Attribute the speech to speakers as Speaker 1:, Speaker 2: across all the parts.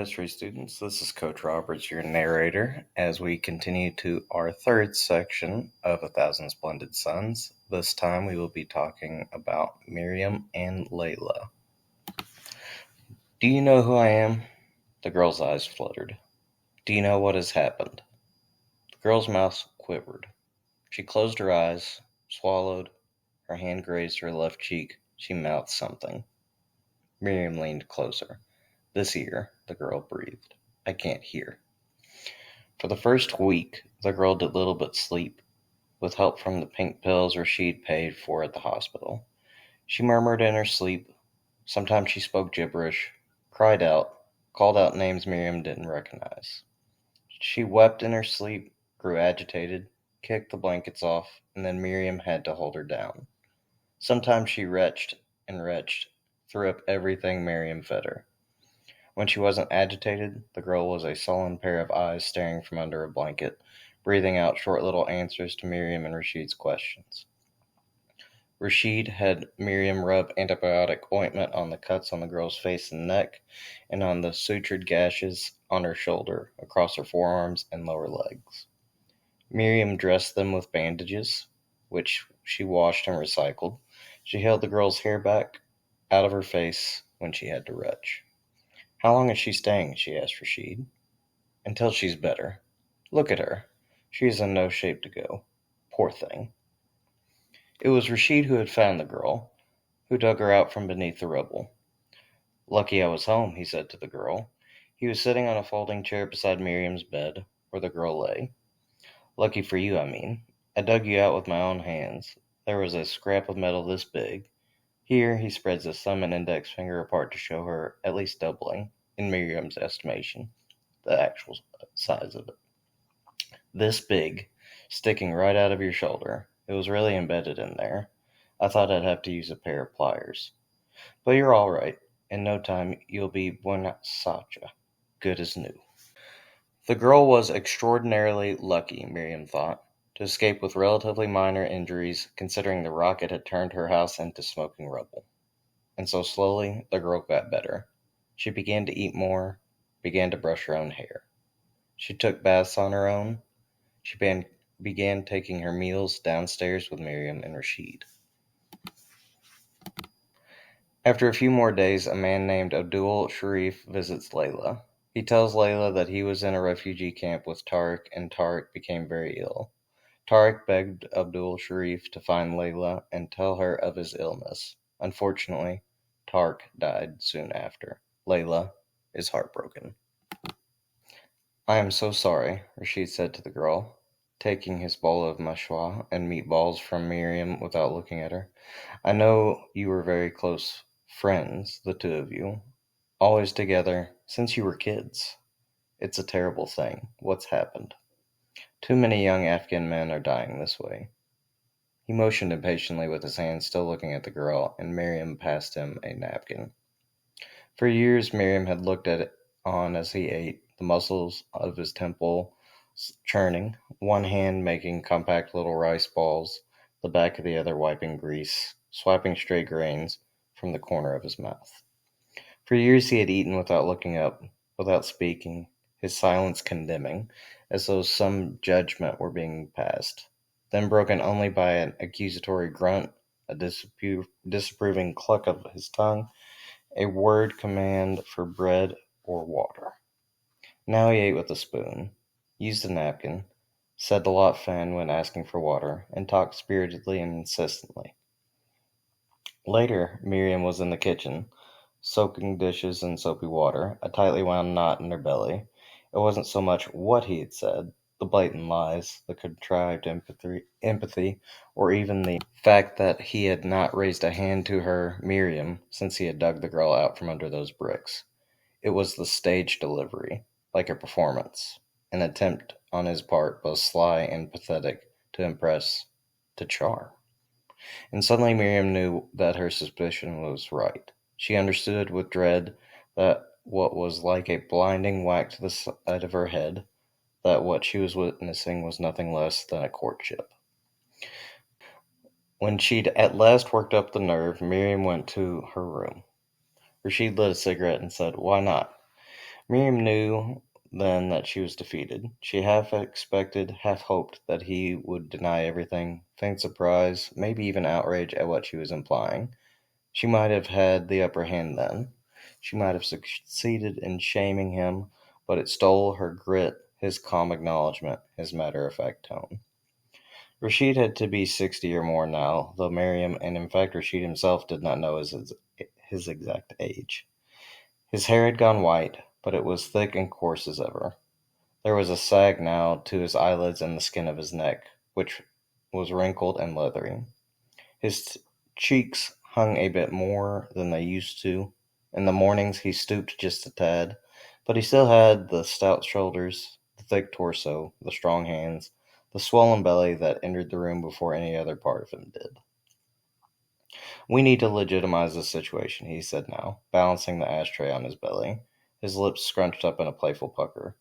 Speaker 1: history students. This is Coach Roberts, your narrator, as we continue to our third section of A Thousand Splendid Suns. This time we will be talking about Mariam and Leila. Do you know who I am? The girl's eyes fluttered. Do you know what has happened? The girl's mouth quivered. She closed her eyes, swallowed, her hand grazed her left cheek. She mouthed something. Mariam leaned closer. This ear, the girl breathed. I can't hear. For the first week, the girl did little but sleep, with help from the pink pills Rashid paid for at the hospital. She murmured in her sleep. Sometimes she spoke gibberish, cried out, called out names Mariam didn't recognize. She wept in her sleep, grew agitated, kicked the blankets off, and then Mariam had to hold her down. Sometimes she retched and retched, threw up everything Mariam fed her. When she wasn't agitated, the girl was a sullen pair of eyes staring from under a blanket, breathing out short little answers to Mariam and Rashid's questions. Rashid had Mariam rub antibiotic ointment on the cuts on the girl's face and neck, and on the sutured gashes on her shoulder, across her forearms and lower legs. Mariam dressed them with bandages, which she washed and recycled. She held the girl's hair back out of her face when she had to retch. How long is she staying? She asked Rashid. Until she's better. Look at her. She is in no shape to go. Poor thing. It was Rashid who had found the girl, who dug her out from beneath the rubble. Lucky I was home, he said to the girl. He was sitting on a folding chair beside Miriam's bed, where the girl lay. Lucky for you, I mean. I dug you out with my own hands. There was a scrap of metal this big. Here he spreads his thumb and index finger apart to show her at least doubling, in Miriam's estimation, the actual size of it. This big, sticking right out of your shoulder. It was really embedded in there. I thought I'd have to use a pair of pliers. But you're all right. In no time, you'll be buena sacha, good as new. The girl was extraordinarily lucky, Mariam thought, to escape with relatively minor injuries, considering the rocket had turned her house into smoking rubble. And so slowly, the girl got better. She began to eat more, began to brush her own hair. She took baths on her own. She began taking her meals downstairs with Mariam and Rashid. After a few more days, a man named Abdul Sharif visits Leila. He tells Leila that he was in a refugee camp with Tariq, and Tariq became very ill. Tariq begged Abdul Sharif to find Leila and tell her of his illness. Unfortunately, Tariq died soon after. Leila is heartbroken. I am so sorry, Rashid said to the girl, taking his bowl of mashwa and meatballs from Mariam without looking at her. I know you were very close friends, the two of you, always together since you were kids. It's a terrible thing. What's happened? Too many young Afghan men are dying this way. He motioned impatiently with his hand, still looking at the girl, and Mariam passed him a napkin. For years, Mariam had looked at it on as he ate, the muscles of his temple churning, one hand making compact little rice balls, the back of the other wiping grease, swiping stray grains from the corner of his mouth. For years he had eaten without looking up, without speaking, his silence condemning, as though some judgment were being passed, then broken only by an accusatory grunt, a disapproving cluck of his tongue, a word command for bread or water. Now he ate with a spoon, used a napkin, said the lot fan when asking for water, and talked spiritedly and insistently. Later, Mariam was in the kitchen, soaking dishes in soapy water, a tightly wound knot in her belly. It wasn't so much what he had said, the blatant lies, the contrived empathy, or even the fact that he had not raised a hand to her, Mariam, since he had dug the girl out from under those bricks. It was the stage delivery, like a performance, an attempt on his part, both sly and pathetic, to impress, to charm. And suddenly Mariam knew that her suspicion was right. She understood with dread that what was like a blinding whack to the side of her head, that what she was witnessing was nothing less than a courtship. When she'd at last worked up the nerve, Mariam went to her room. Rashid lit a cigarette and said, "Why not?" Miriam knew then that she was defeated. She half expected, half hoped that he would deny everything, feign surprise, maybe even outrage at what she was implying. She might have had the upper hand then. She might have succeeded in shaming him, but it stole her grit, his calm acknowledgment, his matter of fact tone. Rashid had to be 60 or more now, though Mariam, and in fact Rashid himself, did not know his exact age. His hair had gone white, but it was thick and coarse as ever. There was a sag now to his eyelids and the skin of his neck, which was wrinkled and leathery. His cheeks hung a bit more than they used to. In the mornings he stooped just a tad, but he still had the stout shoulders, the thick torso, the strong hands, the swollen belly that entered the room before any other part of him did. "We need to legitimize this situation," he said now, balancing the ashtray on his belly, his lips scrunched up in a playful pucker.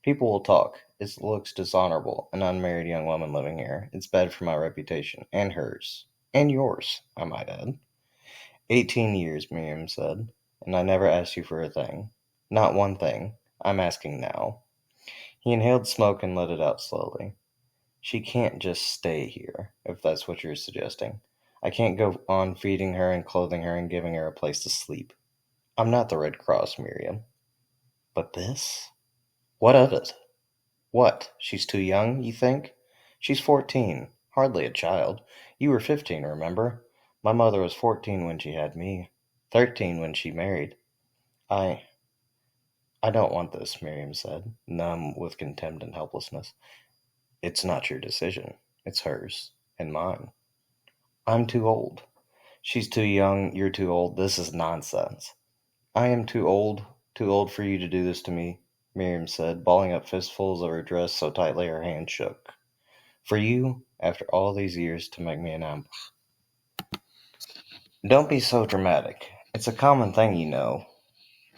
Speaker 1: "People will talk. It looks dishonorable, an unmarried young woman living here. It's bad for my reputation, and hers. And yours, I might add." 18 years, Miriam said, "and I never asked you for a thing. Not one thing. I'm asking now." He inhaled smoke and let it out slowly. "She can't just stay here, if that's what you're suggesting. I can't go on feeding her and clothing her and giving her a place to sleep. I'm not the Red Cross, Miriam." "But this? What of it?" "What? She's too young, you think? She's 14. Hardly a child. You were 15, remember? My mother was 14 when she had me. 13 when she married. I I don't want this," Miriam said, numb with contempt and helplessness. "It's not your decision. It's hers. And mine. I'm too old. She's too young. You're too old. This is nonsense." "I am too old for you to do this to me," Miriam said, balling up fistfuls of her dress so tightly her hand shook. "For you, after all these years, to make me an ambush." "Don't be so dramatic. It's a common thing, you know.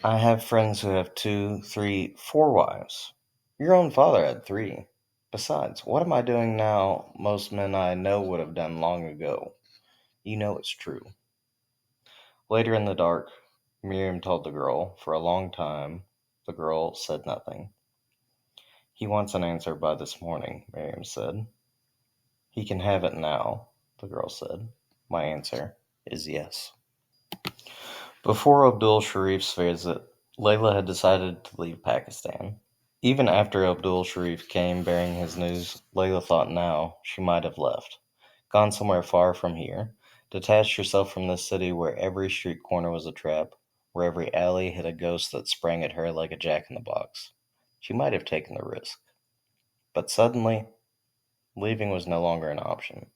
Speaker 1: I have friends who have 2, 3, 4 wives. Your own father had 3. Besides, what am I doing now most men I know would have done long ago? You know it's true." Later in the dark, Miriam told the girl. For a long time, the girl said nothing. "He wants an answer by this morning," Mariam said. "He can have it now," the girl said. "My answer is yes." Before Abdul Sharif's visit, Leila had decided to leave Pakistan. Even after Abdul Sharif came bearing his news, Leila thought now she might have left, gone somewhere far from here, detached herself from this city where every street corner was a trap, where every alley hid a ghost that sprang at her like a jack-in-the-box. She might have taken the risk. But suddenly, leaving was no longer an option.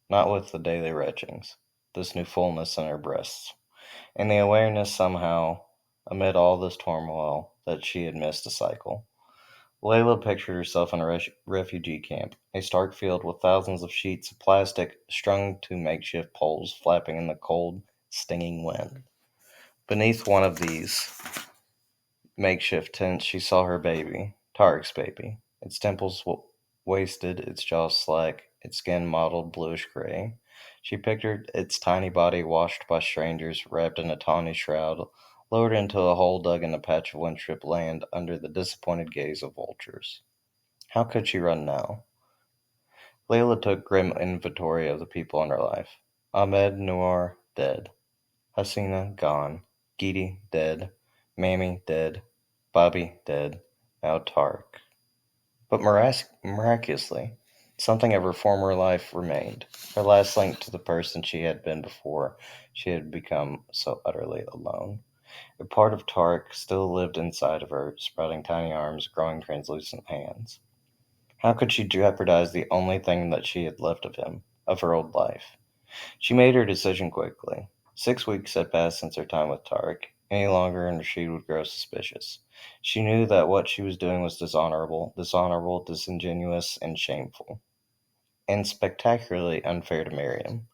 Speaker 1: Not with the daily retchings, this new fullness in her breasts, and the awareness somehow, amid all this turmoil, that she had missed a cycle. Leila pictured herself in a refugee camp, a stark field with thousands of sheets of plastic strung to makeshift poles flapping in the cold, stinging wind. Beneath one of these makeshift tents she saw her baby, Tarek's baby, its temples wasted, its jaws slack, its skin mottled bluish-gray. She pictured its tiny body washed by strangers, wrapped in a tawny shroud, lowered into a hole dug in a patch of wind-stripped land under the disappointed gaze of vultures. How could she run now? Leila took grim inventory of the people in her life. Ahmed Noor, dead. Hasina, gone. Geeti, dead. Mammy, dead. Bobby, dead. Now Tark. But miraculously, something of her former life remained, her last link to the person she had been before she had become so utterly alone. A part of Tark still lived inside of her, sprouting tiny arms, growing translucent hands. How could she jeopardize the only thing that she had left of him, of her old life? She made her decision quickly. 6 weeks had passed since her time with Tarek. Any longer and Rashid would grow suspicious. She knew that what she was doing was dishonorable, disingenuous, and shameful, and spectacularly unfair to Mariam.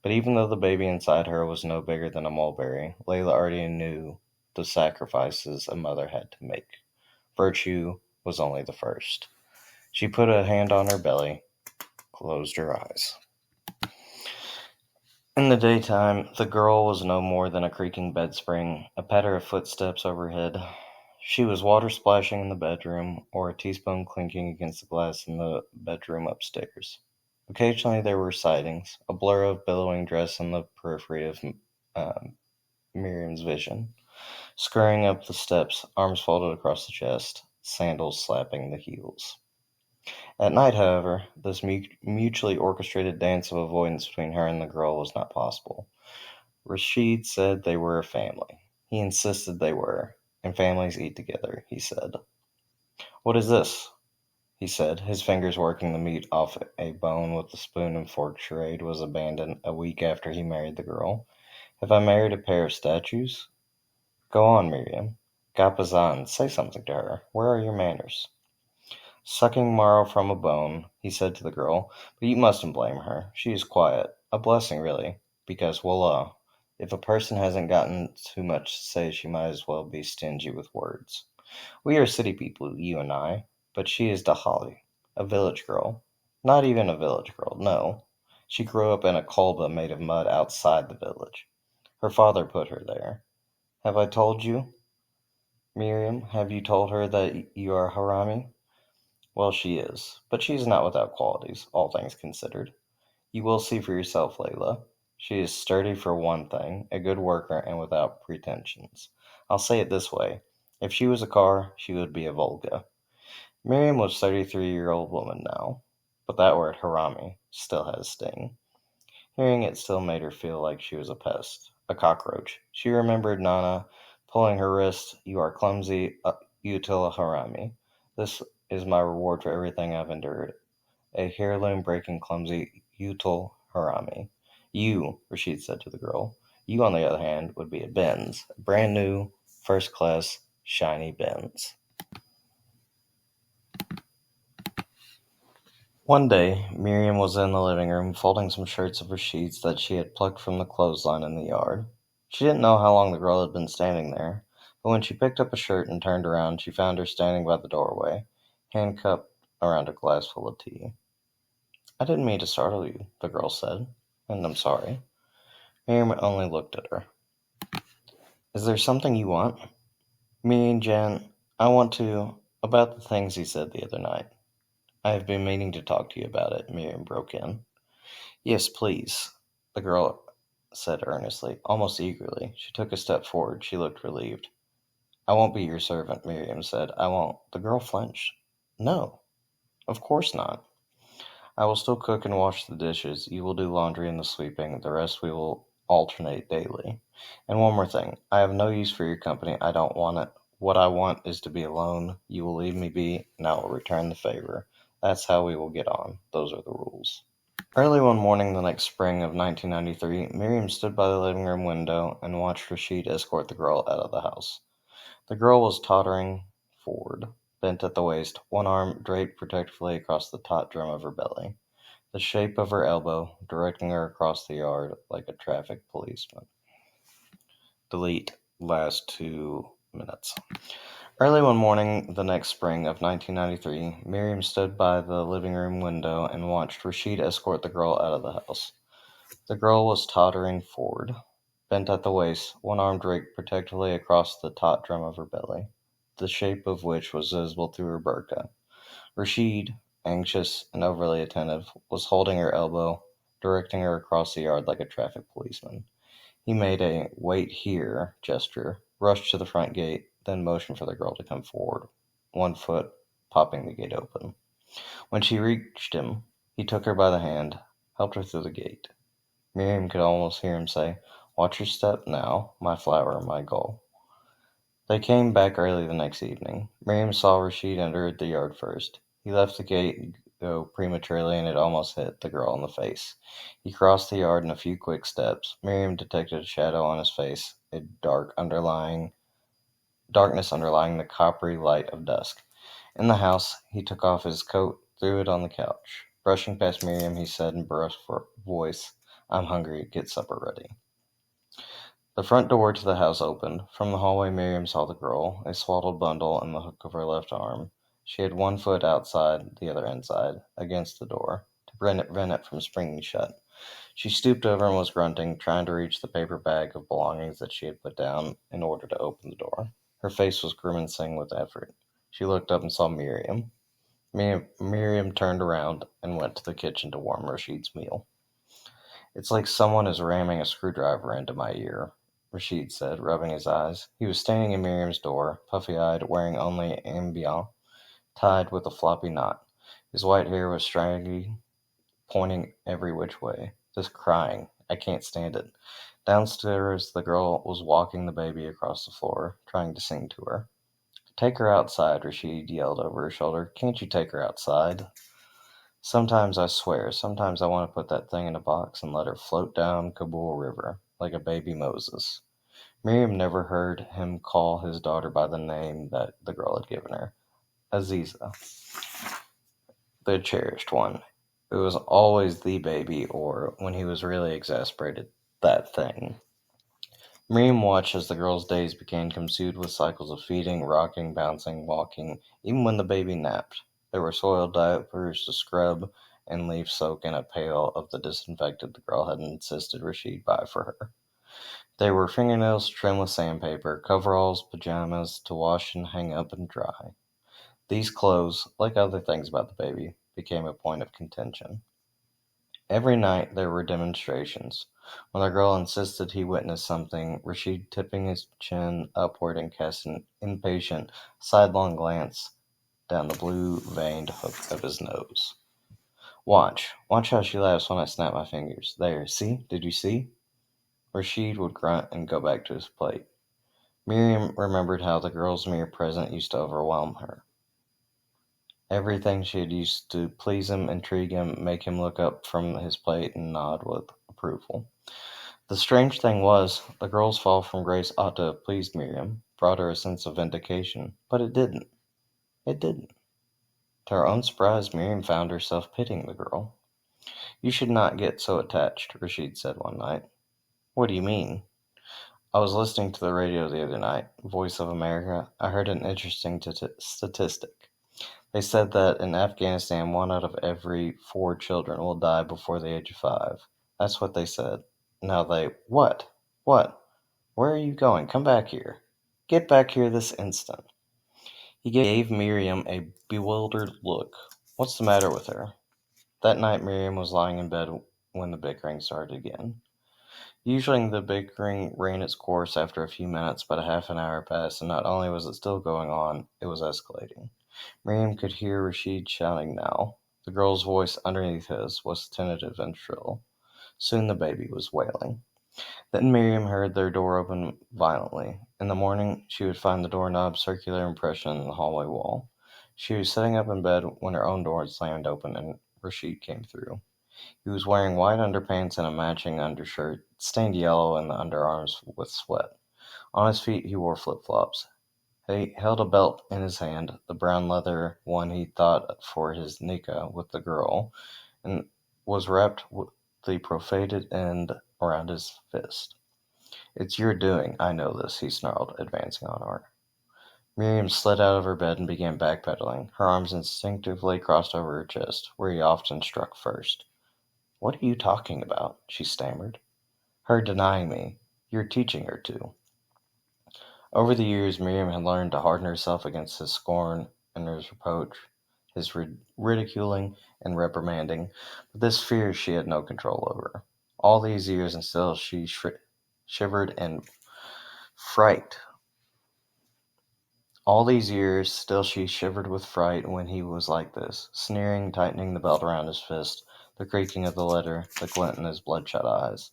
Speaker 1: But even though the baby inside her was no bigger than a mulberry, Layla already knew the sacrifices a mother had to make. Virtue was only the first. She put a hand on her belly, closed her eyes. In the daytime, the girl was no more than a creaking bed spring, a patter of footsteps overhead. She was water splashing in the bedroom, or a teaspoon clinking against the glass in the bedroom upstairs. Occasionally there were sightings, a blur of billowing dress in the periphery of um, Miriam's vision. Scurrying up the steps, arms folded across the chest, sandals slapping the heels. At night, however, this mutually orchestrated dance of avoidance between her and the girl was not possible. Rashid said they were a family. He insisted they were, and families eat together, he said. What is this? He said, his fingers working the meat off a bone with the spoon and fork charade was abandoned a week after he married the girl. Have I married a pair of statues? Go on, Miriam. Gapazan, say something to her. Where are your manners? Sucking marrow from a bone, he said to the girl, but you mustn't blame her. She is quiet. A blessing, really, because, voila, if a person hasn't gotten too much to say, she might as well be stingy with words. We are city people, you and I, but she is Dahali, a village girl. Not even a village girl, no. She grew up in a kolba made of mud outside the village. Her father put her there. Have I told you, Miriam, have you told her that you are Harami? Well, she is, but she is not without qualities, all things considered. You will see for yourself, Leila. She is sturdy for one thing, a good worker, and without pretensions. I'll say it this way. If she was a car, she would be a Volga. Miriam was a 33-year-old woman now, but that word, Harami, still had a sting. Hearing it still made her feel like she was a pest, a cockroach. She remembered Nana pulling her wrist. You are clumsy, Utila Harami. This is my reward for everything I've endured. A heirloom-breaking, clumsy Utul Harami. You, Rashid said to the girl, you, on the other hand, would be a Benz. A brand new, first-class, shiny Benz. One day, Miriam was in the living room folding some shirts of Rashid's that she had plucked from the clothesline in the yard. She didn't know how long the girl had been standing there, but when she picked up a shirt and turned around, she found her standing by the doorway, hand cupped around a glass full of tea. I didn't mean to startle you, the girl said, and I'm sorry. Miriam only looked at her. Is there something you want? Me and Jen, I want to, about the things he said the other night. I have been meaning to talk to you about it, Miriam broke in. Yes, please, the girl said earnestly, almost eagerly. She took a step forward. She looked relieved. I won't be your servant, Miriam said. I won't. The girl flinched. No, of course not. I will still cook and wash the dishes. You will do laundry and the sweeping. The rest we will alternate daily. And one more thing. I have no use for your company. I don't want it. What I want is to be alone. You will leave me be, and I will return the favor. That's how we will get on. Those are the rules. Early one morning the next spring of 1993, Miriam stood by the living room window and watched Rashid escort the girl out of the house. The girl was tottering forward, bent at the waist, one arm draped protectively across the taut drum of her belly, the shape of her elbow directing her across the yard like a traffic policeman. Delete last 2 minutes. Early one morning the next spring of 1993, Miriam stood by the living room window and watched Rashid escort the girl out of the house. The girl was tottering forward, bent at the waist, one arm draped protectively across the taut drum of her belly, the shape of which was visible through her burqa. Rashid, anxious and overly attentive, was holding her elbow, directing her across the yard like a traffic policeman. He made a "wait here" gesture, rushed to the front gate, then motioned for the girl to come forward, one foot popping the gate open. When she reached him, he took her by the hand, helped her through the gate. Miriam could almost hear him say, "Watch your step now, my flower, my gull." They came back early the next evening. Miriam saw Rashid enter the yard first. He left the gate go prematurely and it almost hit the girl in the face. He crossed the yard in a few quick steps. Miriam detected a shadow on his face, a darkness underlying the coppery light of dusk. In the house, he took off his coat, threw it on the couch. Brushing past Miriam, he said in a brusque voice, "I'm hungry. Get supper ready." The front door to the house opened. From the hallway Miriam saw the girl, a swaddled bundle in the hook of her left arm. She had one foot outside, the other inside, against the door, to prevent it from springing shut. She stooped over and was grunting, trying to reach the paper bag of belongings that she had put down in order to open the door. Her face was grimacing with effort. She looked up and saw Miriam. Miriam turned around and went to the kitchen to warm Rashid's meal. "It's like someone is ramming a screwdriver into my ear," Rashid said, rubbing his eyes. He was standing in Miriam's door, puffy-eyed, wearing only ambiance, tied with a floppy knot. His white hair was straggly, pointing every which way. This crying. I can't stand it. Downstairs, the girl was walking the baby across the floor, trying to sing to her. "Take her outside," Rashid yelled over her shoulder. "Can't you take her outside?" "Sometimes, I swear, sometimes I want to put that thing in a box and let her float down Kabul River, like a baby Moses." Miriam never heard him call his daughter by the name that the girl had given her. Aziza. The cherished one. It was always the baby, or, when he was really exasperated, that thing. Miriam watched as the girl's days became consumed with cycles of feeding, rocking, bouncing, walking, even when the baby napped. There were soiled diapers to scrub and leave soak in a pail of the disinfectant the girl had insisted Rashid buy for her. There were fingernails trimmed with sandpaper, coveralls, pajamas to wash and hang up and dry. These clothes, like other things about the baby, became a point of contention. Every night there were demonstrations. When the girl insisted he witness something, Rashid tipping his chin upward and cast an impatient, sidelong glance down the blue-veined hook of his nose. Watch how she laughs when I snap my fingers. There, see? Did you see?" Rashid would grunt and go back to his plate. Miriam remembered how the girl's mere presence used to overwhelm her. Everything she had used to please him, intrigue him, make him look up from his plate and nod with approval. The strange thing was, the girl's fall from grace ought to have pleased Miriam, brought her a sense of vindication, but it didn't. It didn't. To her own surprise, Miriam found herself pitying the girl. "You should not get so attached," Rashid said one night. "What do you mean?" "I was listening to the radio the other night, Voice of America. I heard an interesting statistic. They said that in Afghanistan 1 out of every 4 children will die before the age of 5. That's what they said. Now they—" "What? What? Where are you going? Come back here. Get back here this instant." He gave Miriam a bewildered look. "What's the matter with her?" That night Miriam was lying in bed when the bickering started again. Usually the bickering ran its course after a few minutes, but a half an hour passed, and not only was it still going on, it was escalating. Mariam could hear Rashid shouting now. The girl's voice underneath his was tentative and shrill. Soon the baby was wailing. Then Miriam heard their door open violently. In the morning, she would find the doorknob's circular impression in the hallway wall. She was sitting up in bed when her own door slammed open and Rashid came through. He was wearing white underpants and a matching undershirt, stained yellow in the underarms with sweat. On his feet he wore flip-flops. He held a belt in his hand, the brown leather one he thought for his nikah with the girl, and was wrapped with the profated end around his fist. "It's your doing, I know this," he snarled, advancing on her. Miriam slid out of her bed and began backpedaling. Her arms instinctively crossed over her chest, where he often struck first. "What are you talking about?" she stammered. "Her denying me. You're teaching her to." Over the years, Miriam had learned to harden herself against his scorn and his reproach, his ridiculing and reprimanding, but this fear she had no control over. All these years, and still she shivered in fright. All these years, still she shivered with fright when he was like this, sneering, tightening the belt around his fist, the creaking of the letter, the glint in his bloodshot eyes.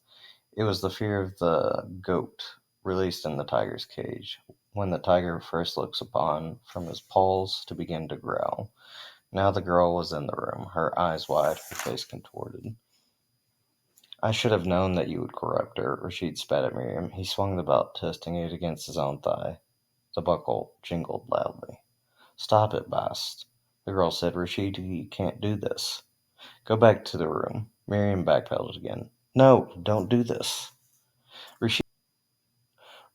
Speaker 1: It was the fear of the goat released in the tiger's cage, when the tiger first looks upon from his paws to begin to growl. Now the girl was in the room, her eyes wide, her face contorted. "I should have known that you would corrupt her," Rashid spat at Miriam. He swung the belt, testing it against his own thigh. The buckle jingled loudly. "Stop it, Bast," the girl said. "Rashid, you can't do this." "Go back to the room." Miriam backpedaled again. "No, don't do this."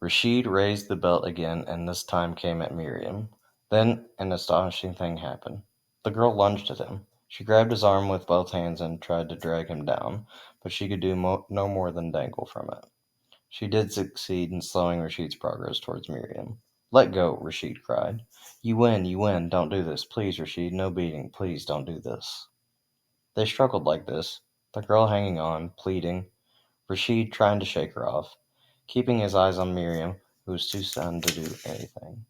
Speaker 1: Rashid raised the belt again, and this time came at Miriam. Then an astonishing thing happened. The girl lunged at him. She grabbed his arm with both hands and tried to drag him down, but she could do no more than dangle from it. She did succeed in slowing Rashid's progress towards Miriam. Let go, Rashid cried. You win, don't do this. Please, Rashid, no beating. Please don't do this. They struggled like this, the girl hanging on, pleading, Rashid trying to shake her off, keeping his eyes on Mariam, who was too stunned to do anything.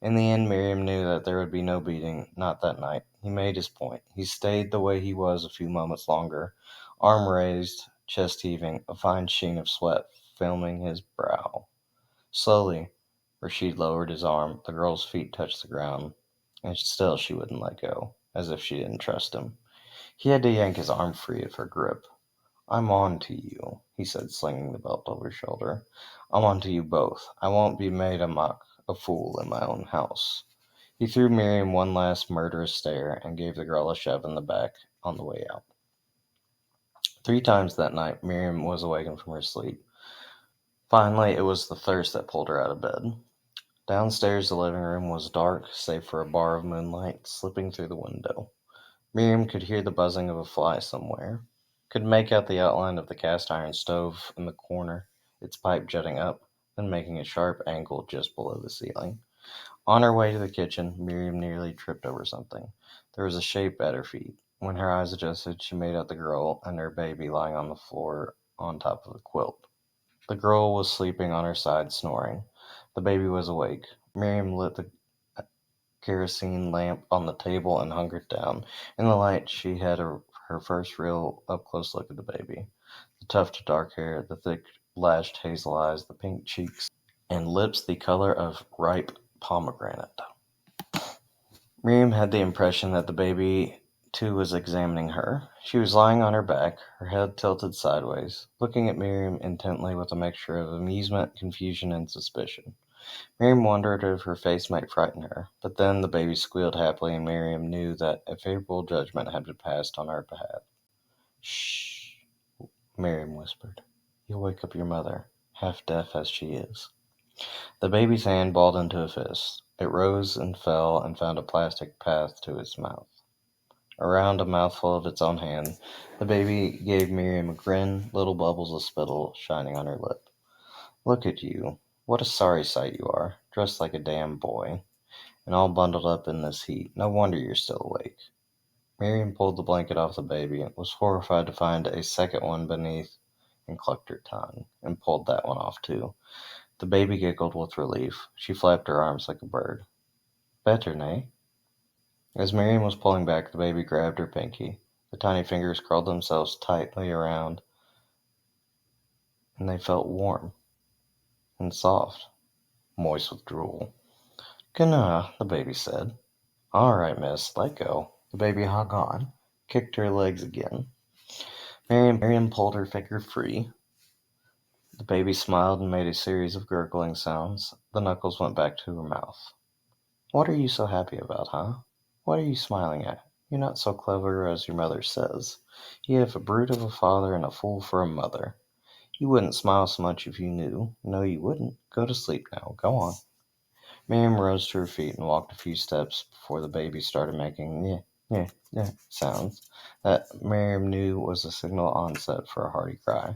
Speaker 1: In the end, Mariam knew that there would be no beating, not that night. He made his point. He stayed the way he was a few moments longer, arm raised, chest heaving, a fine sheen of sweat filming his brow. Slowly, Rashid lowered his arm. The girl's feet touched the ground, and still she wouldn't let go, as if she didn't trust him. He had to yank his arm free of her grip. I'm on to you, he said, slinging the belt over his shoulder. I'm on to you both. I won't be made a fool in my own house. He threw Mariam one last murderous stare and gave the girl a shove in the back on the way out. 3 times that night, Mariam was awakened from her sleep. Finally, it was the thirst that pulled her out of bed. Downstairs, the living room was dark, save for a bar of moonlight slipping through the window. Miriam could hear the buzzing of a fly somewhere, could make out the outline of the cast-iron stove in the corner, its pipe jutting up, then making a sharp angle just below the ceiling. On her way to the kitchen, Miriam nearly tripped over something. There was a shape at her feet. When her eyes adjusted, she made out the girl and her baby lying on the floor on top of the quilt. The girl was sleeping on her side, snoring. The baby was awake. Miriam lit the kerosene lamp on the table and hunkered down. In the light, she had her first real up-close look at the baby. The tuft of dark hair, the thick, lashed hazel eyes, the pink cheeks, and lips the color of ripe pomegranate. Miriam had the impression that the baby, too, was examining her. She was lying on her back, her head tilted sideways, looking at Miriam intently with a mixture of amusement, confusion, and suspicion. Miriam wondered if her face might frighten her, but then the baby squealed happily and Miriam knew that a favorable judgment had been passed on her behalf. Shh, Miriam whispered. You'll wake up your mother, half deaf as she is. The baby's hand balled into a fist. It rose and fell and found a plastic path to its mouth. Around a mouthful of its own hand, the baby gave Miriam a grin, little bubbles of spittle shining on her lip. Look at you. What a sorry sight you are, dressed like a damn boy, and all bundled up in this heat. No wonder you're still awake. Mariam pulled the blanket off the baby, was horrified to find a second one beneath, and clucked her tongue, and pulled that one off too. The baby giggled with relief. She flapped her arms like a bird. Better, nay? As Mariam was pulling back, the baby grabbed her pinky. The tiny fingers curled themselves tightly around, and they felt warm and soft, moist with drool. Gonna, the baby said. All right, miss, let go. The baby hung on, kicked her legs again. Mariam pulled her finger free. The baby smiled and made a series of gurgling sounds. The knuckles went back to her mouth. What are you so happy about, huh? What are you smiling at? You're not so clever as your mother says. You have a brute of a father and a fool for a mother. You wouldn't smile so much if you knew. No, you wouldn't. Go to sleep now. Go on. Mariam rose to her feet and walked a few steps before the baby started making sounds that Mariam knew was a signal onset for a hearty cry.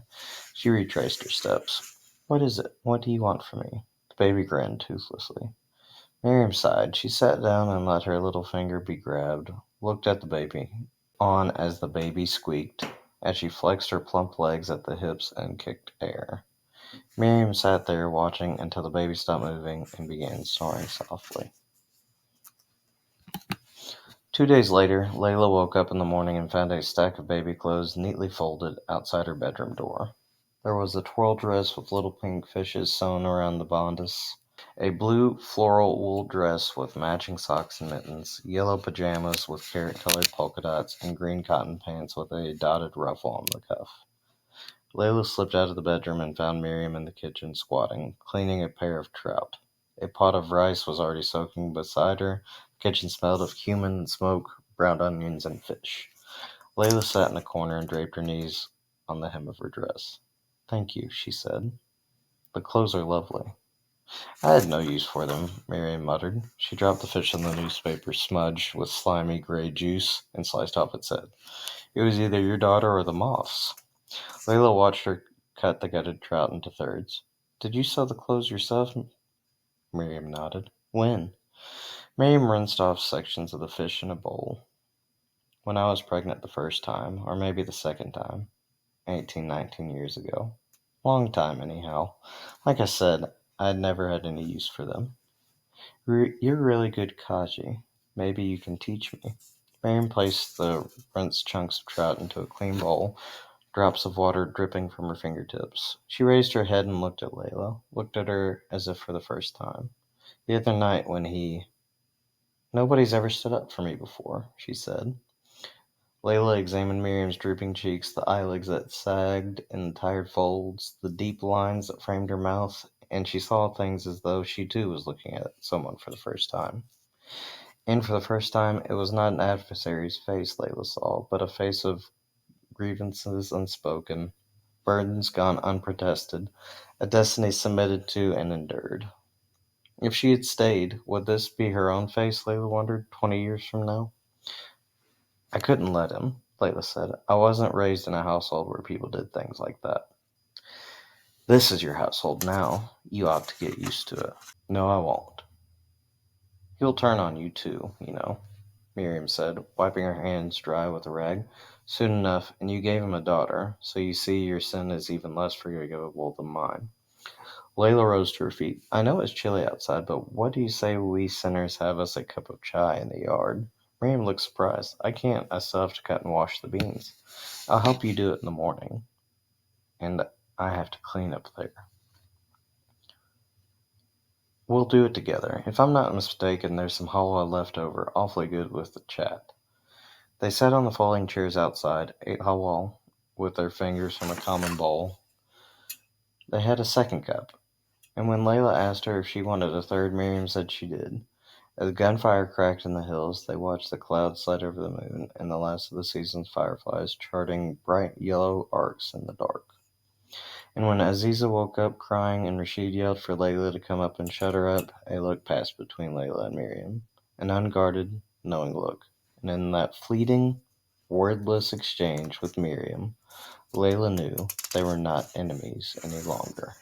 Speaker 1: She retraced her steps. What is it? What do you want from me? The baby grinned toothlessly. Mariam sighed. She sat down and let her little finger be grabbed, looked at the baby, on as the baby squeaked, as she flexed her plump legs at the hips and kicked air. Mariam sat there watching until the baby stopped moving and began snoring softly. 2 days later, Leila woke up in the morning and found a stack of baby clothes neatly folded outside her bedroom door. There was a twirl dress with little pink fishes sewn around the bodice, a blue floral wool dress with matching socks and mittens, yellow pajamas with carrot-colored polka dots, and green cotton pants with a dotted ruffle on the cuff. Leila slipped out of the bedroom and found Mariam in the kitchen squatting, cleaning a pair of trout. A pot of rice was already soaking beside her. The kitchen smelled of cumin and smoke, browned onions, and fish. Leila sat in a corner and draped her knees on the hem of her dress. Thank you, she said. The clothes are lovely. I had no use for them, Mariam muttered. She dropped the fish in the newspaper smudged with slimy gray juice and sliced off its head. It was either your daughter or the moths. Leila watched her cut the gutted trout into thirds. Did you sew the clothes yourself, Mariam nodded. When? Mariam rinsed off sections of the fish in a bowl. When I was pregnant the first time, or maybe the second time. 19 years ago. Long time, anyhow. Like I said, I'd never had any use for them. You're really good Kaji. Maybe you can teach me. Mariam placed the rinsed chunks of trout into a clean bowl, drops of water dripping from her fingertips. She raised her head and looked at Leila, looked at her as if for the first time. The other night when Nobody's ever stood up for me before, she said. Leila examined Miriam's drooping cheeks, the eyelids that sagged in tired folds, the deep lines that framed her mouth, and she saw things as though she too was looking at someone for the first time. And for the first time, it was not an adversary's face Leila saw, but a face of grievances unspoken, burdens gone unprotested, a destiny submitted to and endured. If she had stayed, would this be her own face, Leila wondered, 20 years from now? I couldn't let him, Leila said. I wasn't raised in a household where people did things like that. This is your household now. You ought to get used to it. No, I won't. He'll turn on you too, Miriam said, wiping her hands dry with a rag. Soon enough, and you gave him a daughter, so you see your sin is even less forgivable than mine. Leila rose to her feet. I know it's chilly outside, but what do you say we sinners have us a cup of chai in the yard? Mariam looked surprised. I can't. I still have to cut and wash the beans. I'll help you do it in the morning. And I have to clean up there. We'll do it together. If I'm not mistaken, there's some halwa left over, awfully good with the chat. They sat on the folding chairs outside, ate halwa with their fingers from a common bowl. They had a second cup, and when Leila asked her if she wanted a third, Mariam said she did. As gunfire cracked in the hills, they watched the clouds slide over the moon and the last of the season's fireflies charting bright yellow arcs in the dark. And when Aziza woke up crying and Rashid yelled for Leila to come up and shut her up, a look passed between Leila and Mariam, an unguarded, knowing look. And in that fleeting, wordless exchange with Mariam, Leila knew they were not enemies any longer.